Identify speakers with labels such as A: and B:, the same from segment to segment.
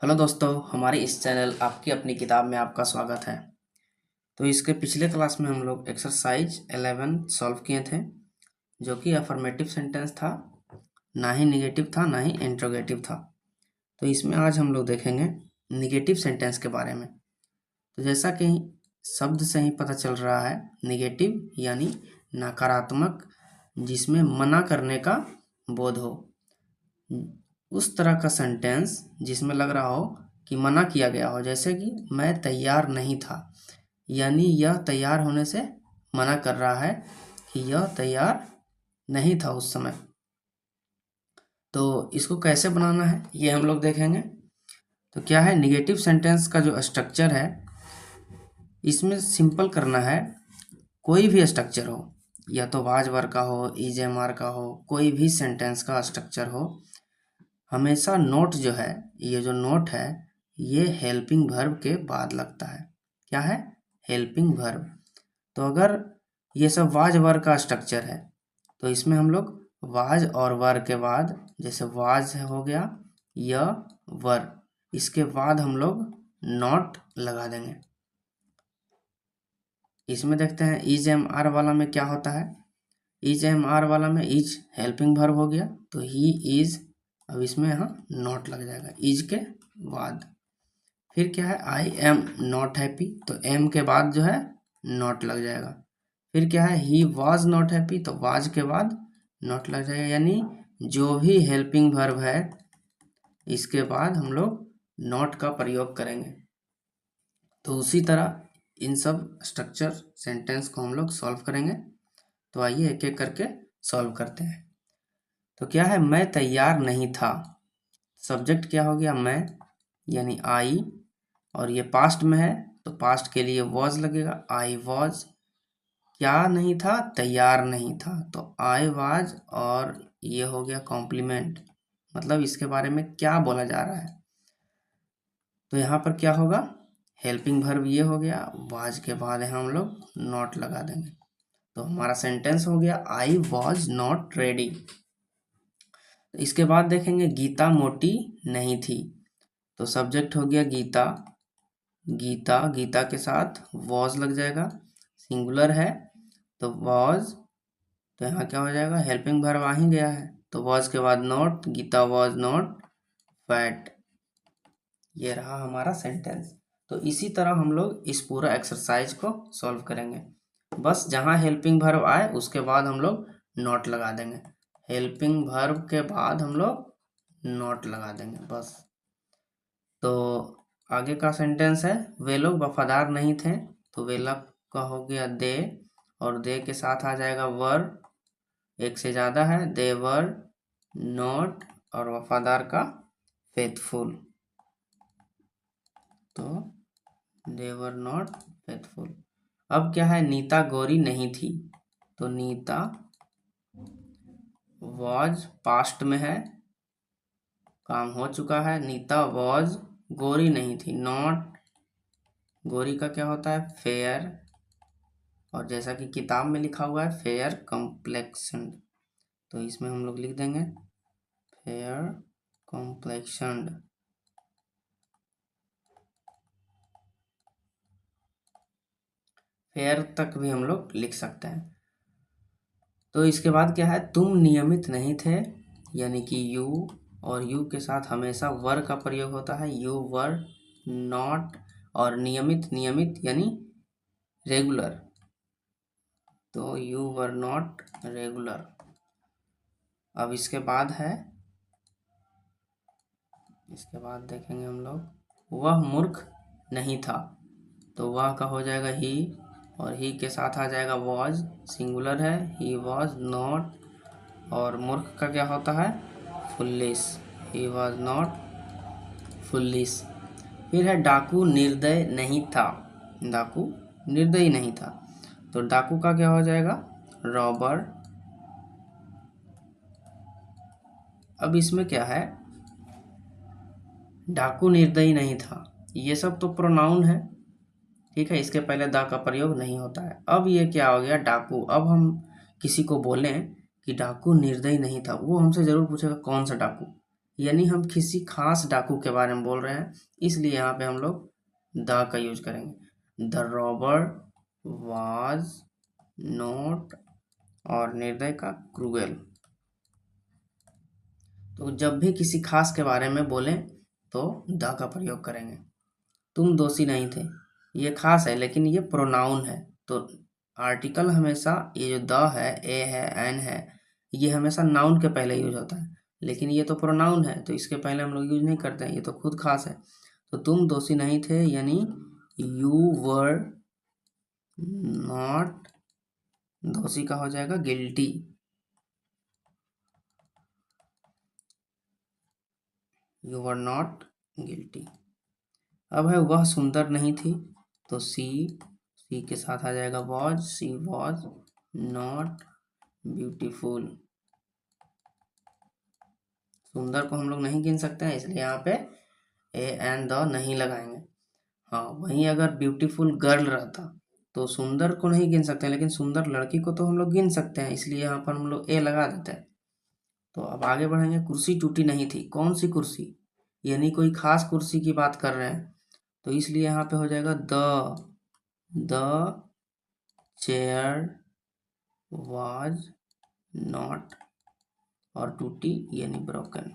A: Hello दोस्तों, हमारे इस चैनल आपकी अपनी किताब में आपका स्वागत है। तो इसके पिछले क्लास में हम लोग एक्सरसाइज 11 सॉल्व किए थे, जो कि अफर्मेटिव सेंटेंस था, ना ही निगेटिव था, ना ही इंट्रोगेटिव था। तो इसमें आज हम लोग देखेंगे निगेटिव सेंटेंस के बारे में। तो जैसा कि शब्द से ही पता चल रहा है, निगेटिव यानी नकारात्मक, जिसमें मना करने का बोध हो। उस तरह का सेंटेंस जिसमें लग रहा हो कि मना किया गया हो, जैसे कि मैं तैयार नहीं था, यानी यह तैयार होने से मना कर रहा है कि यह तैयार नहीं था उस समय। तो इसको कैसे बनाना है ये हम लोग देखेंगे। तो क्या है, निगेटिव सेंटेंस का जो स्ट्रक्चर है, इसमें सिंपल करना है। कोई भी स्ट्रक्चर हो, या तो वाज वर्ब का हो, ईजेएमआर का हो, कोई भी सेंटेंस का स्ट्रक्चर हो, हमेशा नोट जो है, ये जो नोट है, ये हेल्पिंग वर्ब के बाद लगता है। क्या है? Helping verb. तो अगर ये सब वाज वर्ब का स्ट्रक्चर है, तो इसमें हम लोग वाज और वर्ब के बाद, जैसे वाज हो गया, य वर्ब, इसके बाद हम लोग नॉट लगा देंगे। इसमें देखते हैं इज एम आर वाला में क्या होता है। इज एम आर वाला में इज हेल्पिंग वर्ब हो गया, तो ही इज, अब इसमें यहाँ नॉट लग जाएगा इज के बाद। फिर क्या है, आई एम नॉट हैप्पी, तो एम के बाद जो है नॉट लग जाएगा। फिर क्या है, ही वॉज नॉट हैप्पी, तो वाज के बाद नॉट लग जाएगा। यानी जो भी हेल्पिंग वर्ब है, इसके बाद हम लोग नॉट का प्रयोग करेंगे। तो उसी तरह इन सब स्ट्रक्चर सेंटेंस को हम लोग सॉल्व करेंगे। तो आइए एक एक करके सॉल्व करते हैं। तो क्या है, मैं तैयार नहीं था। सब्जेक्ट क्या हो गया, मैं, यानी आई, और ये पास्ट में है, तो पास्ट के लिए वॉज लगेगा, आई वॉज। क्या नहीं था, तैयार नहीं था, तो आई वॉज, और ये हो गया कॉम्प्लीमेंट, मतलब इसके बारे में क्या बोला जा रहा है। तो यहाँ पर क्या होगा, हेल्पिंग वर्ब ये हो गया, वाज के बाद यहाँ हम लोग नॉट लगा देंगे। तो हमारा सेंटेंस हो गया, आई वॉज नॉट रेडी। इसके बाद देखेंगे, गीता मोटी नहीं थी। तो सब्जेक्ट हो गया गीता, गीता, गीता के साथ वॉज लग जाएगा, सिंगुलर है तो वॉज, तो यहाँ क्या हो जाएगा, हेल्पिंग वर्ब आ ही गया है, तो वॉज के बाद not, Gita was not fat. ये रहा हमारा सेंटेंस। तो इसी तरह हम लोग इस पूरा एक्सरसाइज को सॉल्व करेंगे। बस जहाँ हेल्पिंग वर्ब आए उसके बाद हम लोग नॉट लगा देंगे, हेल्पिंग वर्ब के बाद हम लोग नॉट लगा देंगे बस। तो आगे का सेंटेंस है, वे लोग वफादार नहीं थे, तो वे लोग का हो गया दे, और दे के साथ आ जाएगा वर, एक से ज़्यादा है, दे वर नॉट, और वफादार का फेथफुल, तो दे वर नॉट फेथफुल। अब क्या है, नीता गोरी नहीं थी, तो नीता वॉज पास्ट में है, काम हो चुका है, नीता वॉज, गोरी नहीं थी नॉट, गोरी का क्या होता है, फेयर, और जैसा कि किताब में लिखा हुआ है फेयर कॉम्प्लेक्शन, तो इसमें हम लोग लिख देंगे फेयर कॉम्प्लेक्शन। फेयर तक भी हम लोग लिख सकते हैं। तो इसके बाद क्या है, तुम नियमित नहीं थे, यानी कि यू, और यू के साथ हमेशा वर का प्रयोग होता है, यू वर नॉट, और नियमित, नियमित यानी रेगुलर, तो यू वर नॉट रेगुलर। अब इसके बाद है, इसके बाद देखेंगे हम लोग, वह मूर्ख नहीं था, तो वह का हो जाएगा ही, और ही के साथ आ जाएगा वॉज, सिंगुलर है, ही वॉज नॉट, और मूर्ख का क्या होता है, फुल्लिश, ही वॉज नॉट फुल्लिश। फिर है, डाकू निर्दय नहीं था, डाकू निर्दयी नहीं था, तो डाकू का क्या हो जाएगा, रॉबर। अब इसमें क्या है, डाकू निर्दयी नहीं था, ये सब तो प्रोनाउन है, ठीक है, इसके पहले दा का प्रयोग नहीं होता है। अब ये क्या हो गया, डाकू। अब हम किसी को बोलें कि डाकू निर्दयी नहीं था, वो हमसे ज़रूर पूछेगा कौन सा डाकू, यानी हम किसी खास डाकू के बारे में बोल रहे हैं, इसलिए यहाँ पे हम लोग द का यूज करेंगे। द रॉबर वाज नॉट, और निर्दय का क्रूएल। तो जब भी किसी खास के बारे में बोलें तो द का प्रयोग करेंगे। तुम दोषी नहीं थे, ये खास है लेकिन ये प्रोनाउन है, तो आर्टिकल हमेशा ये जो द है, ए है, एन है, ये हमेशा नाउन के पहले यूज होता है, लेकिन ये तो प्रोनाउन है तो इसके पहले हम लोग यूज नहीं करते हैं, ये तो खुद खास है। तो तुम दोषी नहीं थे यानी यू वर नॉट, दोषी का हो जाएगा guilty. You were not guilty. अब है वह सुंदर नहीं थी, तो सी के साथ आ जाएगा was, she was not beautiful. सुंदर को हम लोग नहीं गिन सकते हैं, इसलिए यहाँ पे ए एंड द नहीं लगाएंगे। हाँ, वहीं अगर ब्यूटीफुल गर्ल रहता तो सुंदर को नहीं गिन सकते, लेकिन सुंदर लड़की को तो हम लोग गिन सकते हैं, इसलिए यहाँ पर हम लोग ए लगा देते हैं। तो अब आगे बढ़ेंगे। कुर्सी टूटी नहीं थी, कौन सी कुर्सी, यानी कोई खास कुर्सी की बात कर रहे हैं, तो इसलिए यहाँ पे हो जाएगा द चेयर वाज नॉट, और टूटी यानी broken.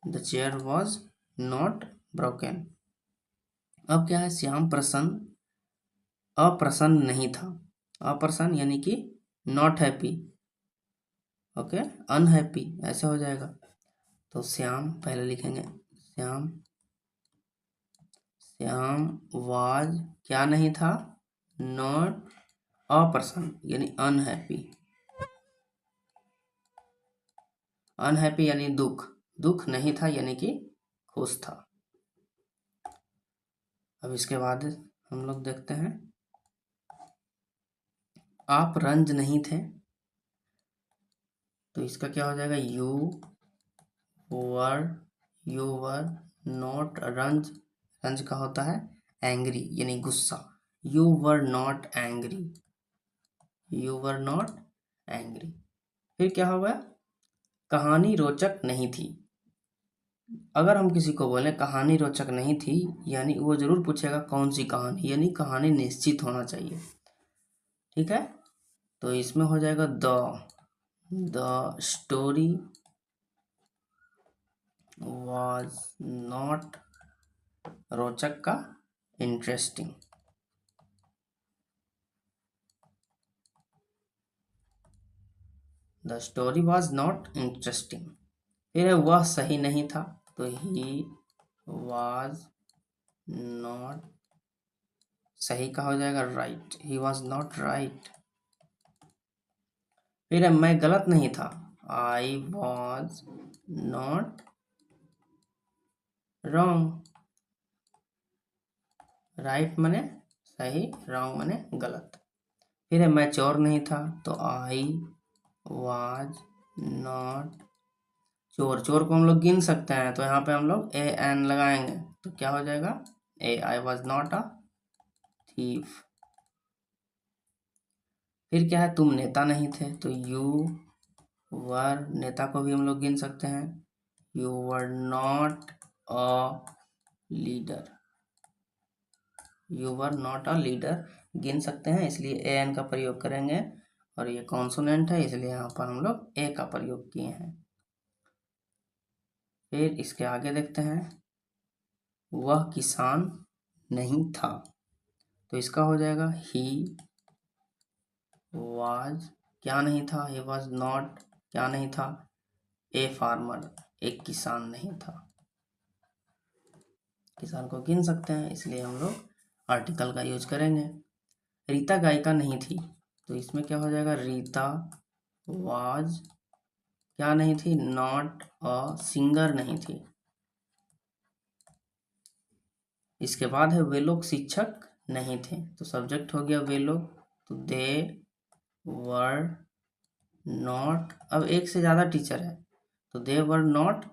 A: The chair was not broken. अब क्या है, श्याम अप्रसन्न नहीं था। अप्रसन्न यानी कि नॉट हैप्पी, ओके, अनहैप्पी ऐसे हो जाएगा। तो श्याम पहले लिखेंगे, श्याम वाज क्या नहीं था, नॉट अप्रसन्न यानी अनहैप्पी। अनहैप्पी यानी दुख नहीं था यानी कि खुश था। अब इसके बाद हम लोग देखते हैं, आप रंज नहीं थे, तो इसका क्या हो जाएगा, यू वर नॉट रंज। रंज का होता है एंग्री यानी गुस्सा। You were not angry, you were not angry. फिर क्या होगा, कहानी रोचक नहीं थी। अगर हम किसी को बोले कहानी रोचक नहीं थी, यानी वो जरूर पूछेगा कौन सी कहानी, यानी कहानी निश्चित होना चाहिए, ठीक है। तो इसमें हो जाएगा द स्टोरी वाज नॉट, रोचक का interesting. The story was not interesting. फिर है वह सही नहीं था, तो ही वॉज नॉट, सही का हो जाएगा right, he was not right. फिर है मैं गलत नहीं था, I was not wrong. Right मने सही, रॉन्ग मने गलत। फिर है मैं चोर नहीं था, तो आई वाज नॉट चोर। चोर को हम लोग गिन सकते हैं, तो यहाँ पे हम लोग ए एन लगाएंगे, तो क्या हो जाएगा, a, I was not a thief. फिर क्या है, तुम नेता नहीं थे, तो यू वर, नेता को भी हम लोग गिन सकते हैं, you were not a leader, you were not a leader गिन सकते हैं, इसलिए ए एन का प्रयोग करेंगे, और ये कॉन्सोनेंट है इसलिए यहाँ पर हम लोग ए का प्रयोग किए हैं। फिर इसके आगे देखते हैं, वह किसान नहीं था, तो इसका हो जाएगा ही वाज क्या नहीं था, ही वाज नॉट क्या नहीं था, ए फार्मर, एक किसान नहीं था। किसान को गिन सकते हैं इसलिए हम लोग आर्टिकल का यूज करेंगे। रीता गायिका नहीं थी, तो इसमें क्या हो जाएगा, रीता वाज क्या नहीं थी, नॉट अ सिंगर नहीं थी। इसके बाद है वे लोग शिक्षक नहीं थे, तो सब्जेक्ट हो गया वे लोग, तो दे वर नॉट। अब एक से ज़्यादा टीचर है तो दे वर नॉट,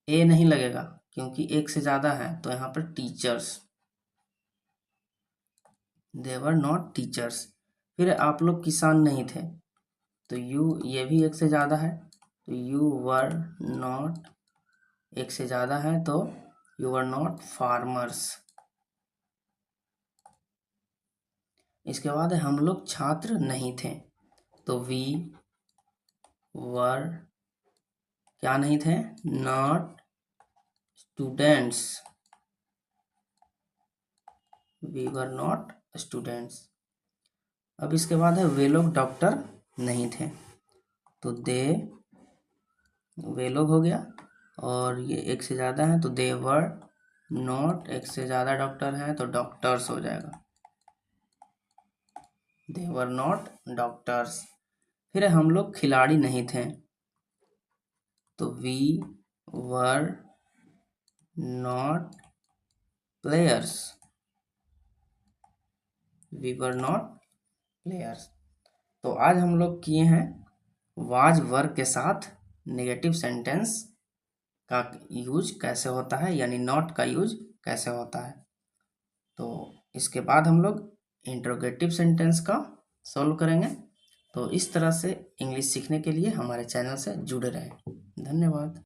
A: ए नहीं लगेगा क्योंकि एक से ज़्यादा है, तो यहाँ पर teachers, they were not teachers. फिर आप लोग किसान नहीं थे, तो यू, ये भी एक से ज़्यादा है, तो यू वर नॉट एक से ज़्यादा है तो यू आर नॉट फार्मर्स। इसके बाद है हम लोग छात्र नहीं थे, तो वी वर क्या नहीं थे, not students, we were not students. अब इसके बाद है वे लोग डॉक्टर नहीं थे, तो दे वे लोग हो गया, और ये एक से ज़्यादा है तो दे वर नॉट, एक से ज़्यादा डॉक्टर हैं तो डॉक्टर्स हो जाएगा, दे वर नॉट डॉक्टर्स। फिर हम लोग खिलाड़ी नहीं थे, तो we were not players, we were not players. तो आज हम लोग किए हैं वाज वर्ग के साथ नेगेटिव सेंटेंस का यूज कैसे होता है, यानी नॉट का यूज कैसे होता है। तो इसके बाद हम लोग इंट्रोगेटिव सेंटेंस का सॉल्व करेंगे। तो इस तरह से इंग्लिश सीखने के लिए हमारे चैनल से जुड़े रहें। धन्यवाद।